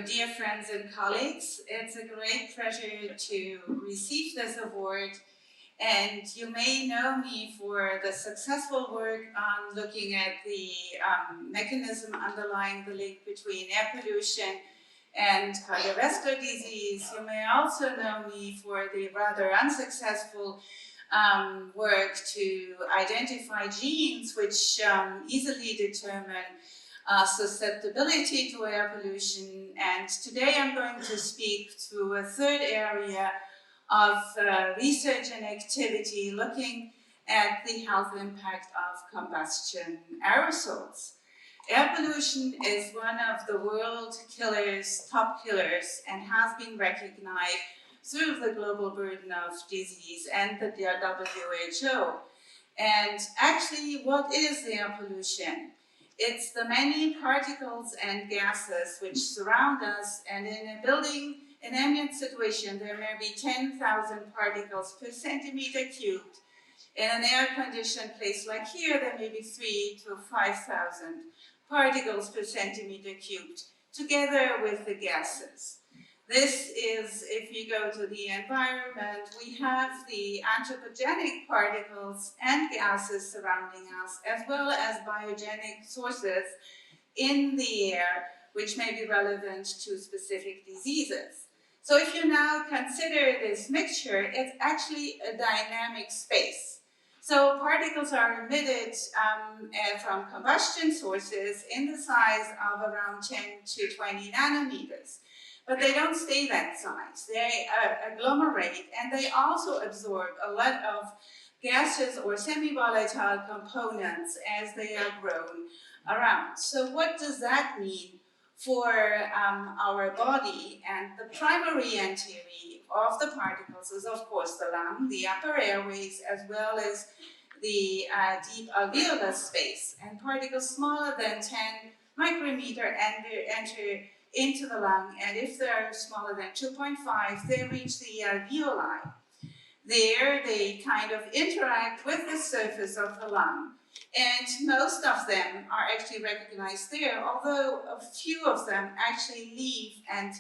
dear friends and colleagues. It's a great pleasure to receive this award, and you may know me for the successful work on looking at the mechanism underlying the link between air pollution and cardiovascular disease. You may also know me for the rather unsuccessful work to identify genes which easily determine susceptibility to air pollution. And today I'm going to speak to a third area of research and activity looking at the health impact of combustion aerosols. Air pollution is one of the world killers, top killers, and has been recognized through the global burden of disease and the WHO. And actually, what is air pollution? It's the many particles and gases which surround us, and in a building, in ambient situation, there may be 10,000 particles per centimeter cubed. In an air-conditioned place like here, there may be 3,000 to 5,000 particles per centimeter cubed, together with the gases. This is, if you go to the environment, we have the anthropogenic particles and gases surrounding us, as well as biogenic sources in the air, which may be relevant to specific diseases. So if you now consider this mixture, it's actually a dynamic space. So particles are emitted from combustion sources in the size of around 10 to 20 nanometers. But they don't stay that size. They agglomerate, and they also absorb a lot of gases or semi-volatile components as they are grown around. So what does that mean for our body? And the primary entry of the particles is, of course, the lung, the upper airways, as well as the deep alveolar space. And particles smaller than 10 micrometer enter into the lung, and if they're smaller than 2.5, they reach the alveoli. There, they kind of interact with the surface of the lung, and most of them are actually recognized there, although a few of them actually leave and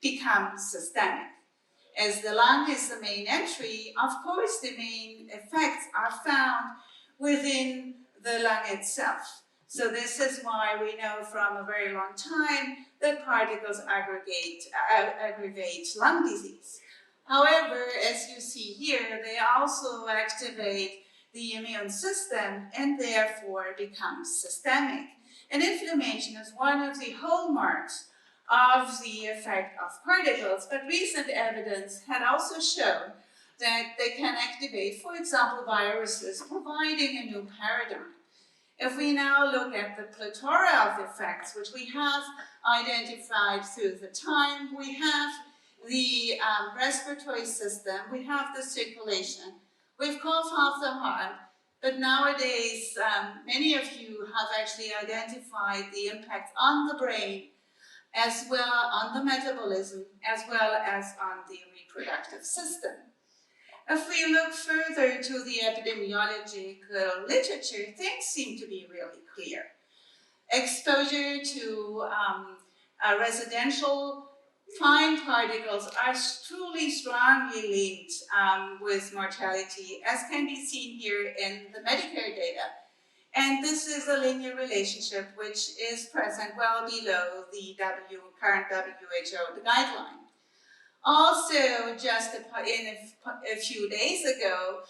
become systemic. As the lung is the main entry, of course, the main effects are found within the lung itself. So this is why we know from a very long time that particles aggravate lung disease. However, as you see here, they also activate the immune system and therefore become systemic. And inflammation is one of the hallmarks of the effect of particles, but recent evidence had also shown that they can activate, for example, viruses, providing a new paradigm. If we now look at the plethora of effects which we have identified through the time, we have the respiratory system, we have the circulation, we've cough of the heart, but nowadays many of you have actually identified the impact on the brain, as well on the metabolism, as well as on the reproductive system. If we look further to the epidemiological literature, things seem to be really clear. Exposure to residential fine particles are truly strongly linked with mortality, as can be seen here in the Medicare data. And this is a linear relationship which is present well below the current WHO guideline. Also, just a few days ago,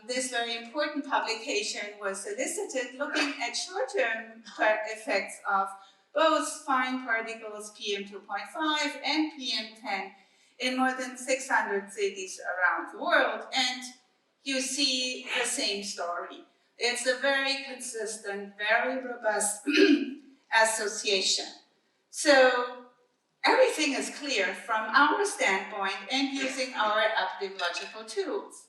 this very important publication was solicited looking at short-term effects of both fine particles PM2.5 and PM10 in more than 600 cities around the world, and you see the same story. It's a very consistent, very robust association. So everything is clear from our standpoint and using our epidemiological tools.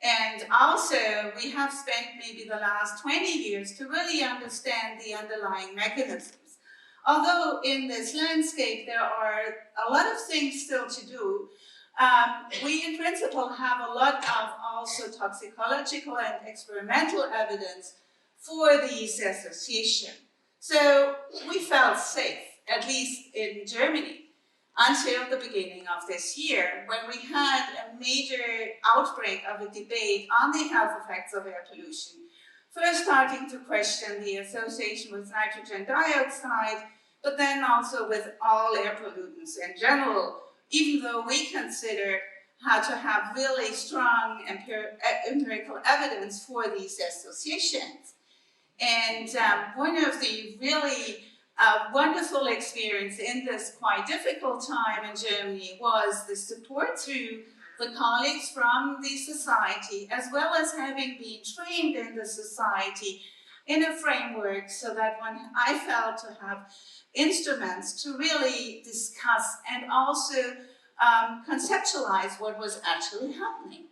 And also, we have spent maybe the last 20 years to really understand the underlying mechanisms. Although in this landscape there are a lot of things still to do, we in principle have a lot of also toxicological and experimental evidence for these association. So we felt safe at least in Germany, until the beginning of this year, when we had a major outbreak of a debate on the health effects of air pollution, first starting to question the association with nitrogen dioxide, but then also with all air pollutants in general, even though we consider how to have really strong empirical evidence for these associations. And one of the really wonderful experience in this quite difficult time in Germany was the support through the colleagues from the society, as well as having been trained in the society in a framework so that when I felt to have instruments to really discuss and also conceptualize what was actually happening.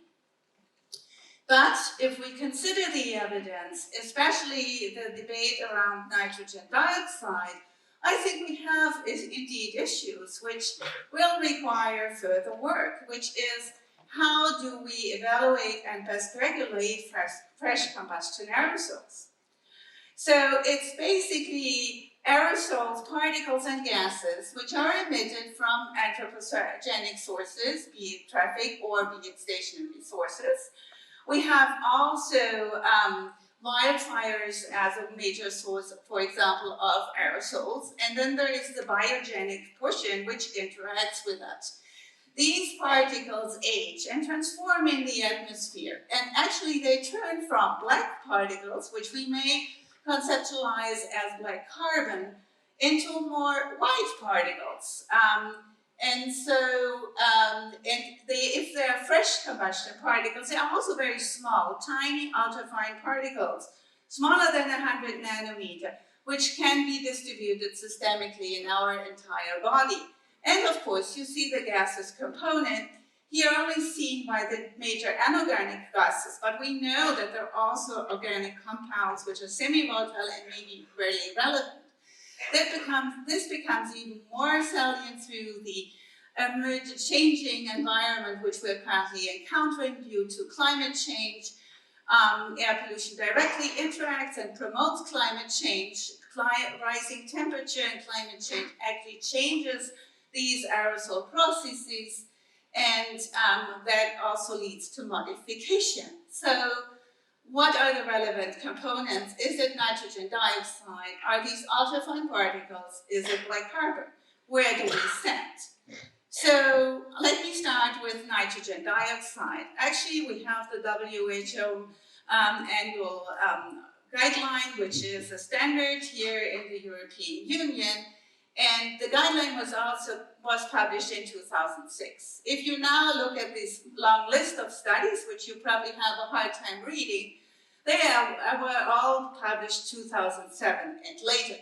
But if we consider the evidence, especially the debate around nitrogen dioxide, I think we have indeed issues which will require further work, which is how do we evaluate and best regulate fresh combustion aerosols? So it's basically aerosols, particles and gases which are emitted from anthropogenic sources, be it traffic or be it stationary sources. We have also wildfires as a major source, for example, of aerosols, and then there is the biogenic portion which interacts with that. These particles age and transform in the atmosphere, and actually they turn from black particles, which we may conceptualize as black carbon, into more white particles. And so, if they're fresh combustion particles, they are also very small, tiny ultrafine particles, smaller than 100 nanometer, which can be distributed systemically in our entire body. And of course, you see the gases component, here only seen by the major anorganic gases, but we know that there are also organic compounds which are semi-volatile and maybe rarely relevant. This becomes even more salient through the changing environment which we're currently encountering due to climate change. Air pollution directly interacts and promotes climate change. Rising temperature and climate change actually changes these aerosol processes, and that also leads to modification. So, what are the relevant components? Is it nitrogen dioxide? Are these ultrafine particles? Is it black carbon? Where do we stand? So let me start with nitrogen dioxide. Actually, we have the WHO annual guideline, which is a standard here in the European Union. And the guideline was published in 2006. If you now look at this long list of studies, which you probably have a hard time reading, they were all published 2007 and later.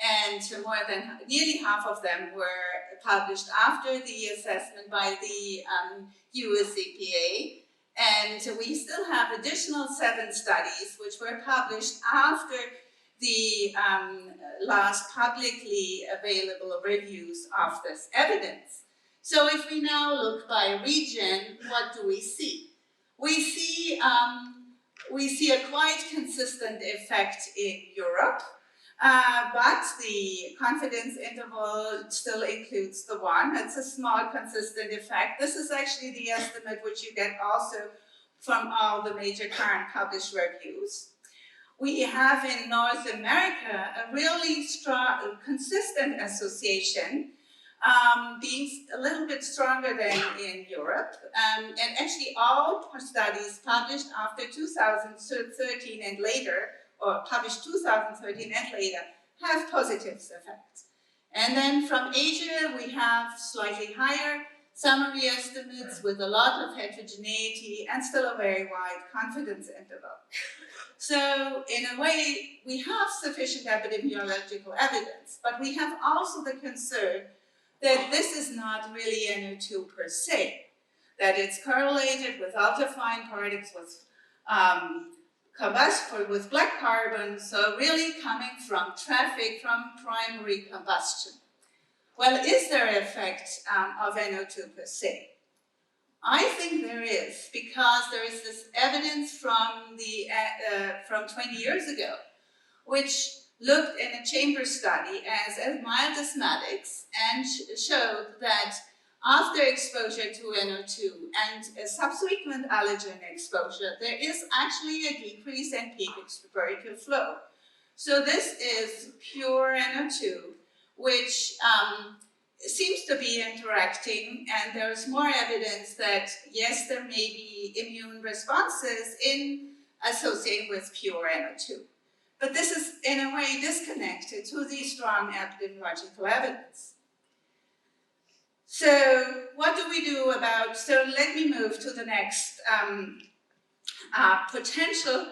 And more than nearly half of them were published after the assessment by the US EPA. And we still have additional 7 studies which were published after the last publicly available reviews of this evidence. So if we now look by region, what do we see? We see a quite consistent effect in Europe, but the confidence interval still includes the 1. It's a small consistent effect. This is actually the estimate which you get also from all the major current published reviews. We have in North America a really strong, consistent association, being a little bit stronger than in Europe. And actually all studies published after 2013 and later, or published 2013 and later, have positive effects. And then from Asia, we have slightly higher summary estimates with a lot of heterogeneity and still a very wide confidence interval. So in a way, we have sufficient epidemiological evidence, but we have also the concern that this is not really NO2 per se, that it's correlated with ultrafine particles, with combustion, with black carbon, so really coming from traffic, from primary combustion. Well, is there an effect of NO2 per se? I think there is, because there is this evidence from 20 years ago, which looked in a chamber study as mild asthmatics and showed that after exposure to NO2 and a subsequent allergen exposure, there is actually a decrease in peak expiratory flow. So this is pure NO2, which seems to be interacting, and there's more evidence that, yes, there may be immune responses in associating with pure NO2. But this is, in a way, disconnected to the strong epidemiological evidence. So what do we do about, so let me move to the next potential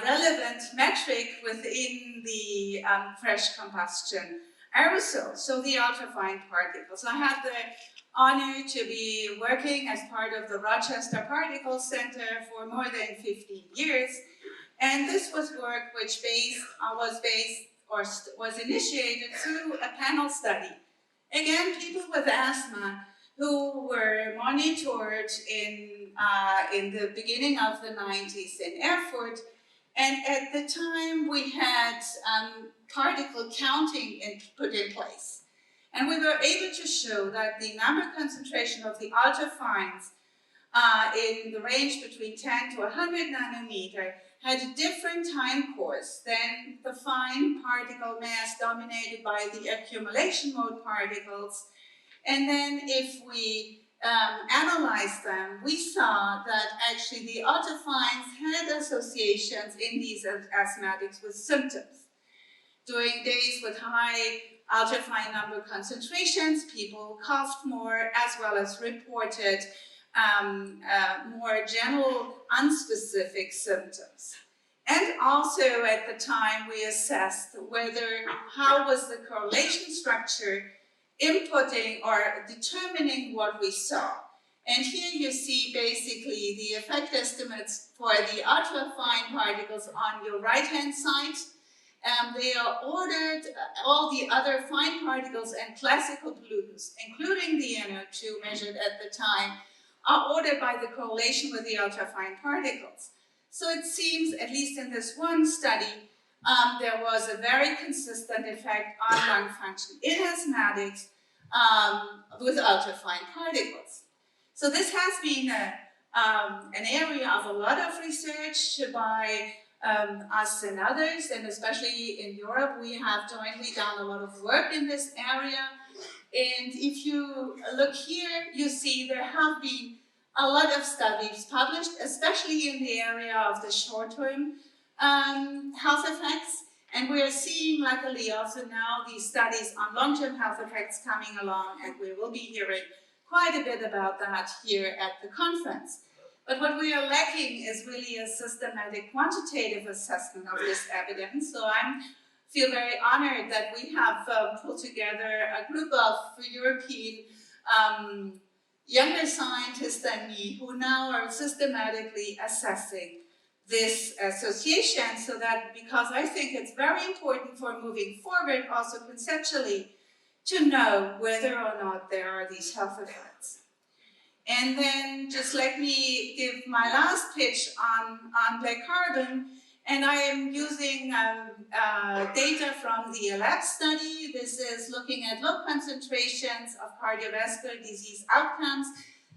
relevant metric within the fresh combustion aerosol, so the ultrafine particles. I had the honor to be working as part of the Rochester Particle Center for more than 15 years. And this was work which was initiated through a panel study. Again, people with asthma who were monitored in the beginning of the 90s in Erfurt. And at the time, we had particle counting put in place. And we were able to show that the number concentration of the ultrafines in the range between 10 to 100 nanometer had a different time course than the fine particle mass dominated by the accumulation mode particles. And then if we analyzed them, we saw that actually the ultrafines had associations in these asthmatics with symptoms. During days with high ultrafine number concentrations, people coughed more, as well as reported more general, unspecific symptoms. And also at the time we assessed how was the correlation structure inputting or determining what we saw. And here you see basically the effect estimates for the ultrafine particles on your right-hand side. They are ordered, all the other fine particles and classical pollutants, including the NO2 measured at the time, are ordered by the correlation with the ultrafine particles. So it seems, at least in this one study, there was a very consistent effect on lung function in asthmatics with ultrafine particles. So this has been an area of a lot of research by us and others, and especially in Europe, we have jointly done a lot of work in this area. And if you look here, you see there have been a lot of studies published, especially in the area of the short-term health effects. And we are seeing, luckily, also now these studies on long-term health effects coming along, and we will be hearing quite a bit about that here at the conference. But what we are lacking is really a systematic quantitative assessment of this evidence. So I feel very honored that we have put together a group of European younger scientists than me who now are systematically assessing this association, so that, because I think it's very important for moving forward also conceptually to know whether or not there are these health effects. And then just let me give my last pitch on black carbon. And I am using data from the ELAB study. This is looking at low concentrations of cardiovascular disease outcomes.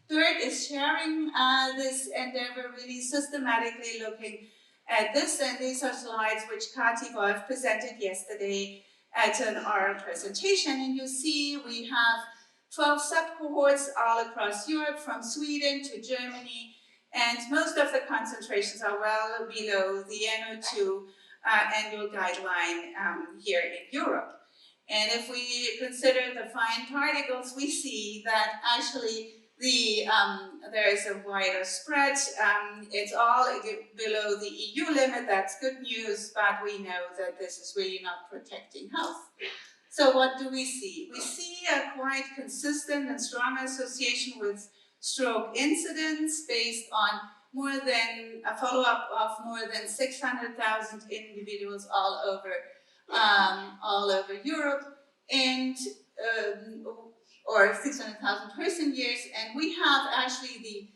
Third is sharing this endeavor, really systematically looking at this. And these are slides which Kati Wolf presented yesterday at an oral presentation. And you see we have 12 subcohorts all across Europe, from Sweden to Germany. And most of the concentrations are well below the NO2 annual guideline here in Europe. And if we consider the fine particles, we see that actually there is a wider spread. It's all below the EU limit. That's good news, but we know that this is really not protecting health. So what do we see? We see a quite consistent and strong association with stroke incidence based on a follow-up of more than 600,000 individuals all over Europe, and or 600,000 person years, and we have actually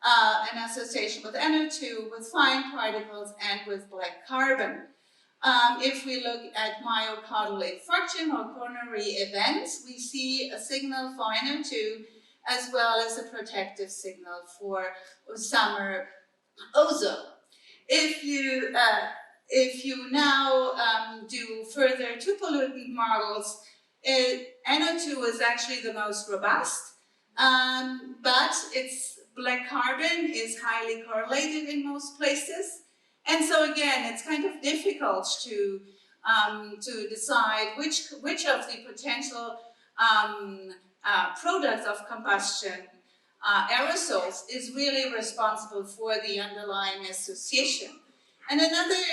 an association with NO2, with fine particles, and with black carbon. If we look at myocardial infarction or coronary events, we see a signal for NO2 as well as a protective signal for summer ozone. If you now do further two pollutant models, NO2 is actually the most robust, but its black carbon is highly correlated in most places. And so again, it's kind of difficult to decide which of the potential products of combustion, aerosols, is really responsible for the underlying association. And another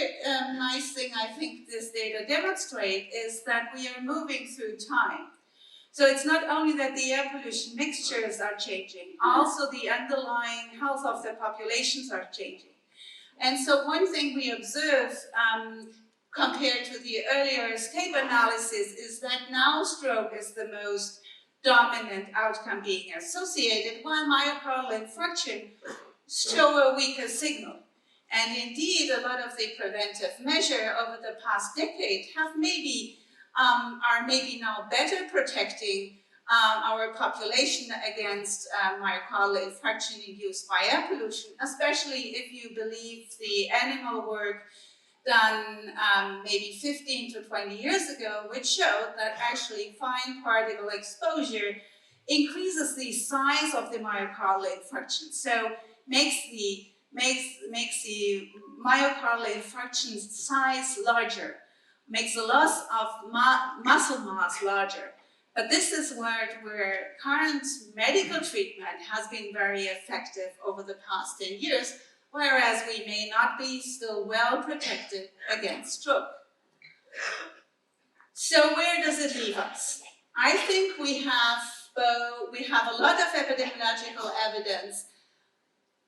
nice thing I think this data demonstrate is that we are moving through time. So it's not only that the air pollution mixtures are changing, also the underlying health of the populations are changing. And so one thing we observe compared to the earlier escape analysis is that now stroke is the most dominant outcome being associated, while myocardial infarction show a weaker signal. And indeed, a lot of the preventive measure over the past decade have are maybe now better protecting our population against myocardial infarction induced by air pollution, especially if you believe the animal work done maybe 15 to 20 years ago, which showed that actually fine particle exposure increases the size of the myocardial infarction. So makes the myocardial infarction size larger, makes the loss of muscle mass larger. But this is where current medical treatment has been very effective over the past 10 years, whereas we may not be still well protected against stroke. So where does it leave us? I think we have a lot of epidemiological evidence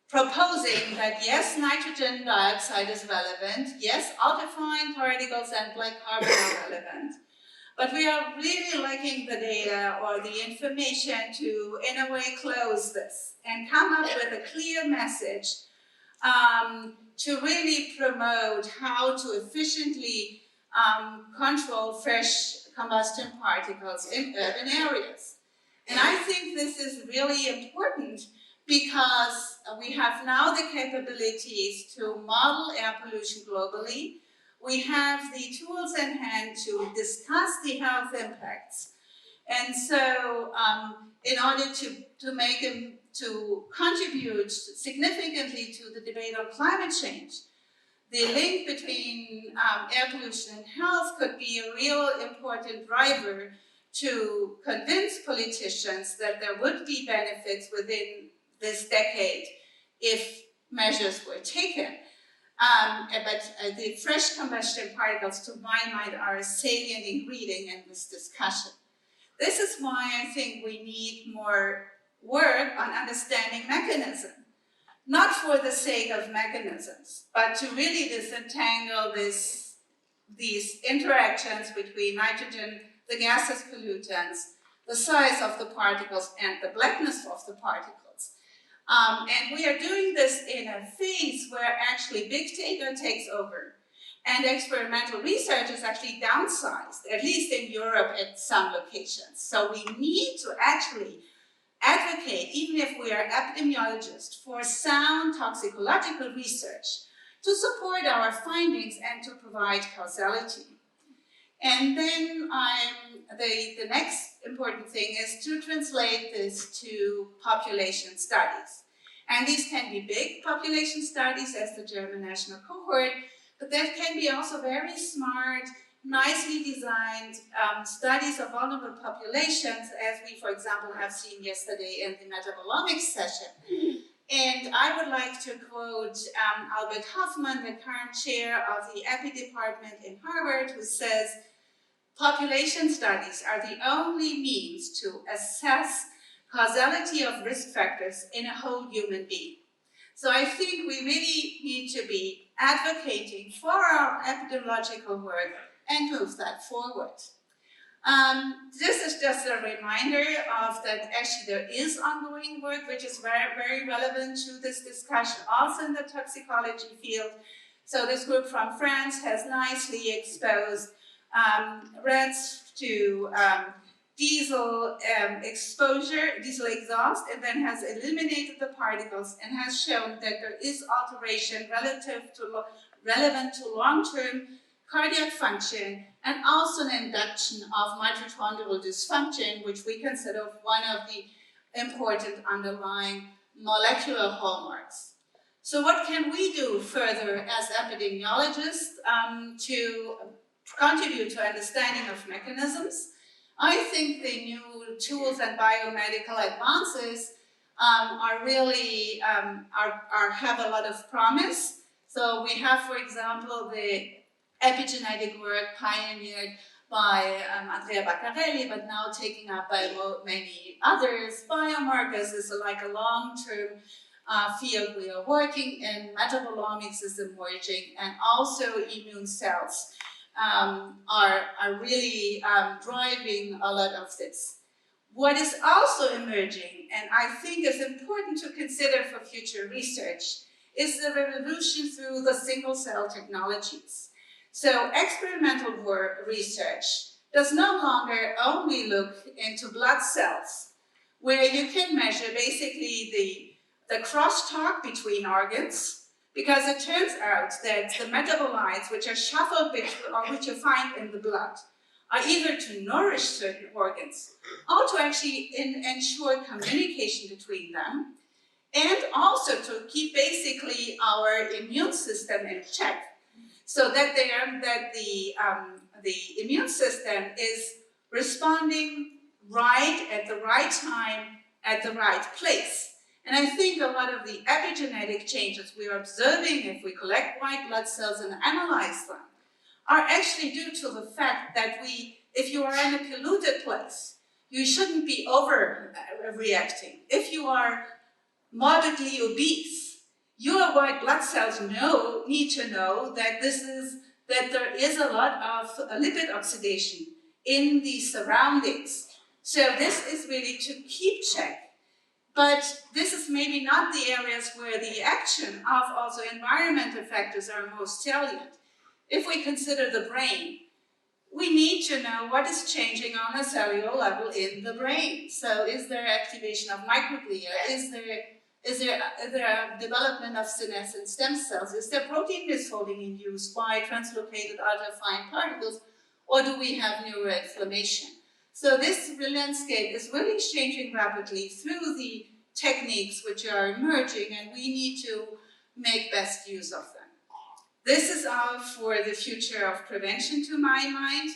proposing that yes, nitrogen dioxide is relevant, yes, ultrafine particles and black carbon are relevant, but we are really lacking the data or the information to, in a way, close this and come up with a clear message to really promote how to efficiently control fresh combustion particles in urban areas. And I think this is really important because we have now the capabilities to model air pollution globally. We have the tools in hand to discuss the health impacts. And so in order to contribute significantly to the debate on climate change, the link between air pollution and health could be a real important driver to convince politicians that there would be benefits within this decade if measures were taken. But the fresh combustion particles, to my mind, are a salient ingredient in this discussion. This is why I think we need more work on understanding mechanism, not for the sake of mechanisms, but to really disentangle these interactions between nitrogen, the gaseous pollutants, the size of the particles, and the blackness of the particles. And we are doing this in a phase where actually big data takes over and experimental research is actually downsized, at least in Europe at some locations. So we need to actually advocate, even if we are epidemiologists, for sound toxicological research to support our findings and to provide causality. And then the next important thing is to translate this to population studies. And these can be big population studies as the German National Cohort, but there can be also very smart, nicely designed studies of vulnerable populations, as we, for example, have seen yesterday in the metabolomics session. And I would like to quote Albert Hoffman, the current chair of the Epi department in Harvard, who says, "Population studies are the only means to assess causality of risk factors in a whole human being." So I think we really need to be advocating for our epidemiological work and move that forward. This is just a reminder of that actually there is ongoing work which is very, very relevant to this discussion, also in the toxicology field. So this group from France has nicely exposed rats to diesel exposure, diesel exhaust, and then has eliminated the particles and has shown that there is alteration relevant to long-term cardiac function and also an induction of mitochondrial dysfunction, which we consider one of the important underlying molecular hallmarks. So what can we do further as epidemiologists to contribute to understanding of mechanisms? I think the new tools and biomedical advances are really have a lot of promise. So we have, for example, the epigenetic work pioneered by Andrea Baccarelli, but now taken up by many others. Biomarkers is like a long-term field we are working in. Metabolomics is emerging, and also immune cells are really driving a lot of this. What is also emerging, and I think is important to consider for future research, is the revolution through the single-cell technologies. So experimental research does no longer only look into blood cells, where you can measure basically the crosstalk between organs, because it turns out that the metabolites which are shuffled or which you find in the blood are either to nourish certain organs or to actually ensure communication between them, and also to keep basically our immune system in check, so that the immune system is responding right at the right time at the right place. And I think a lot of the epigenetic changes we are observing if we collect white blood cells and analyze them are actually due to the fact that if you are in a polluted place, you shouldn't be overreacting. If you are morbidly obese, your white blood cells need to know that there is a lot of lipid oxidation in the surroundings. So this is really to keep check. But this is maybe not the areas where the action of also environmental factors are most salient. If we consider the brain, we need to know what is changing on a cellular level in the brain. So is there activation of microglia? Is there a development of senescent stem cells? Is there protein misfolding induced by translocated ultrafine particles? Or do we have neuroinflammation? So this landscape is really changing rapidly through the techniques which are emerging, and we need to make best use of them. This is all for the future of prevention, to my mind.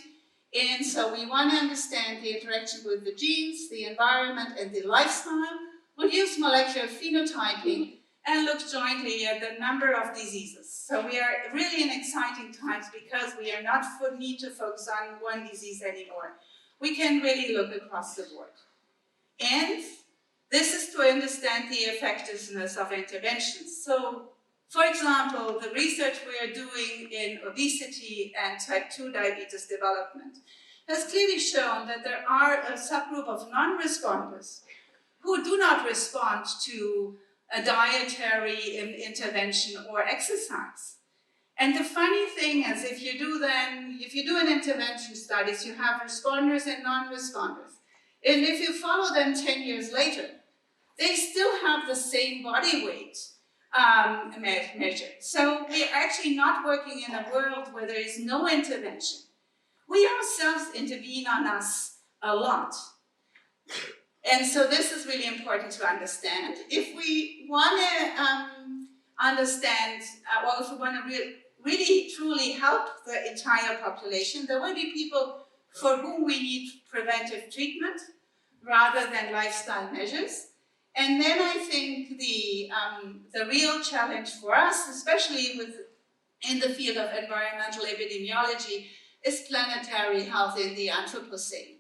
And so we want to understand the interaction with the genes, the environment, and the lifestyle. We'll use molecular phenotyping and look jointly at the number of diseases. So we are really in exciting times because we are not need to focus on one disease anymore. We can really look across the board. And this is to understand the effectiveness of interventions. So, for example, the research we are doing in obesity and type 2 diabetes development has clearly shown that there are a subgroup of non-responders who do not respond to a dietary intervention or exercise. And the funny thing is, if you do an intervention studies, you have responders and non-responders. And if you follow them 10 years later, they still have the same body weight measured. So we are actually not working in a world where there is no intervention. We ourselves intervene on us a lot. And so this is really important to understand. If we want to understand, or if we want to really truly help the entire population, there will be people for whom we need preventive treatment rather than lifestyle measures. And then I think the real challenge for us, especially in the field of environmental epidemiology, is planetary health in the Anthropocene.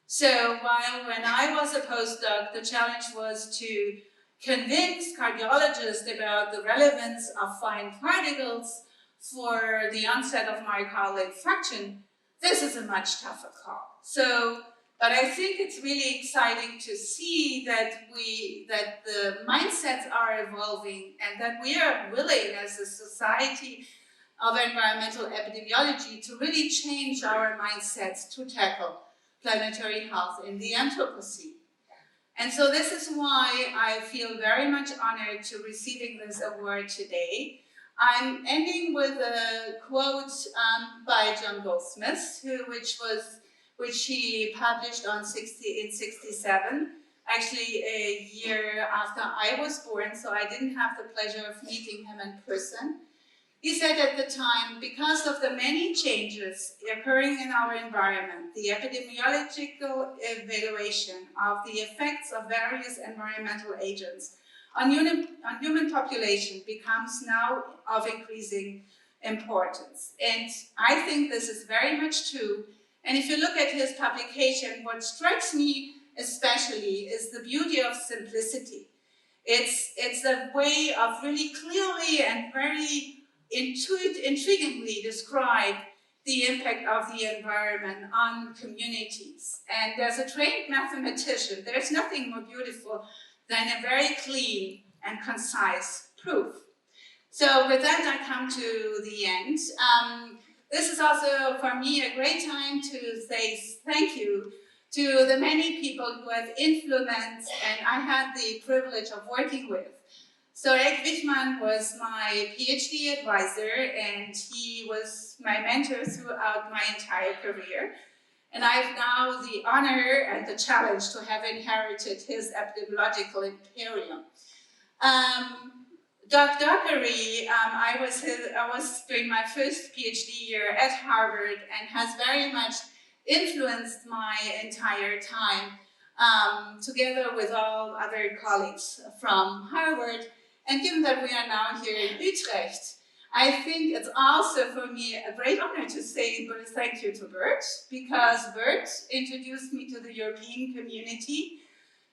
So while when I was a postdoc, the challenge was to convince cardiologists about the relevance of fine particles for the onset of myocardial infarction, this is a much tougher call. So, but I think it's really exciting to see that the mindsets are evolving and that we are willing as a society of environmental epidemiology to really change our mindsets to tackle planetary health in the Anthropocene. And so this is why I feel very much honored to receiving this award today. I'm ending with a quote by John Goldsmith, which he published in 1967, actually a year after I was born, so I didn't have the pleasure of meeting him in person. He said at the time, because of the many changes occurring in our environment, the epidemiological evaluation of the effects of various environmental agents on human population becomes now of increasing importance. And I think this is very much true. And if you look at his publication, what strikes me especially is the beauty of simplicity. It's a way of really clearly and very intriguingly describe the impact of the environment on communities. And as a trained mathematician, there's nothing more beautiful than a very clean and concise proof. So with that, I come to the end. This is also, for me, a great time to say thank you to the many people who have influenced and I had the privilege of working with. So Eric Wichmann was my PhD advisor, and he was my mentor throughout my entire career. And I have now the honor and the challenge to have inherited his epidemiological imperium. Doc Dockery, I was doing my first PhD year at Harvard and has very much influenced my entire time, together with all other colleagues from Harvard. And given that we are now here in Utrecht, I think it's also for me a great honor to say thank you to Bert, because Bert introduced me to the European community.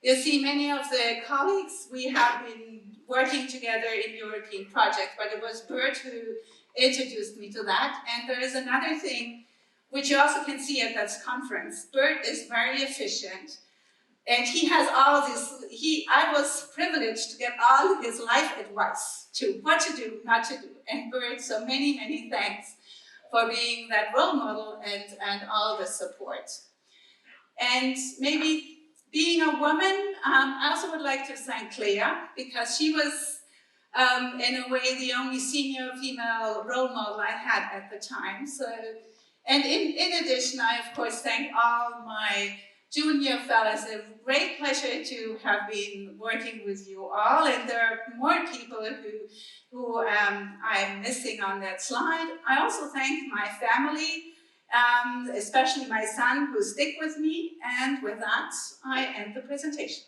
You see, many of the colleagues, we have been working together in European projects, but it was Bert who introduced me to that. And there is another thing which you also can see at that conference. Bert is very efficient. And he has all this, I was privileged to get all his life advice to what to do, not to do. And Bert, so many, many thanks for being that role model and all the support. And maybe being a woman, I also would like to thank Clea, because she was, in a way, the only senior female role model I had at the time. So, and in addition, I, of course, thank all my junior fellows. A great pleasure to have been working with you all, and there are more people who I'm missing on that slide. I also thank my family, especially my son, who stick with me, and with that, I end the presentation.